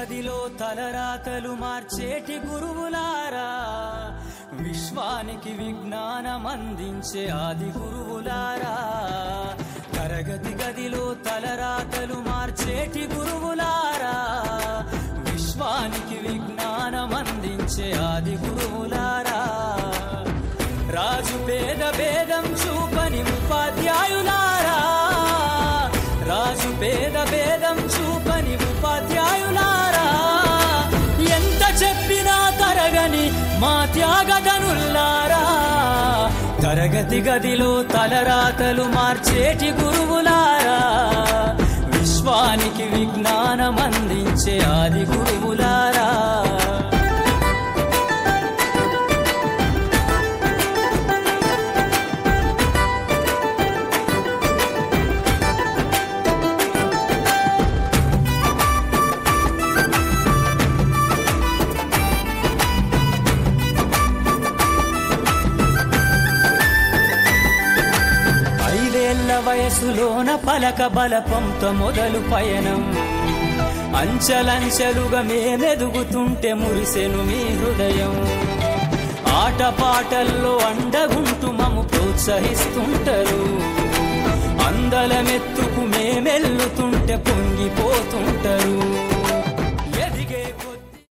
గదిలో తలరాతలు మార్చేటి గురువులారా, విశ్వానికి విజ్ఞానం అందించే ఆది గురువులారా. తరగతి గదిలో తలరాతలు మార్చేటి గురువులారా, విశ్వానికి విజ్ఞానం అందించే ఆది గురువులారా. రాజు పేద భేదం చూపని ఉపాధ్యాయులారా, రాజు పేద భేదం చూపని ఉపాధ్యాయులారా. ఎంత చెప్పినా తరగని మా త్యాగధనుల్లారా, తరగతి గదిలో తలరాతలు మార్చేటి గురువులారా, విశ్వానికి విజ్ఞానం అందించే ఆది గురువులారా. వయసులోన పలక బలపంతో మొదలు పయనం, అంచలంచెలుగా మేమెదుగుతుంటే మురిసెను మీ హృదయం. ఆటపాటల్లో అండగుంటూ మము ప్రోత్సహిస్తుంటారు, అందలమెత్తుకు మేమెల్లుతుంటే పొంగిపోతుంటారు.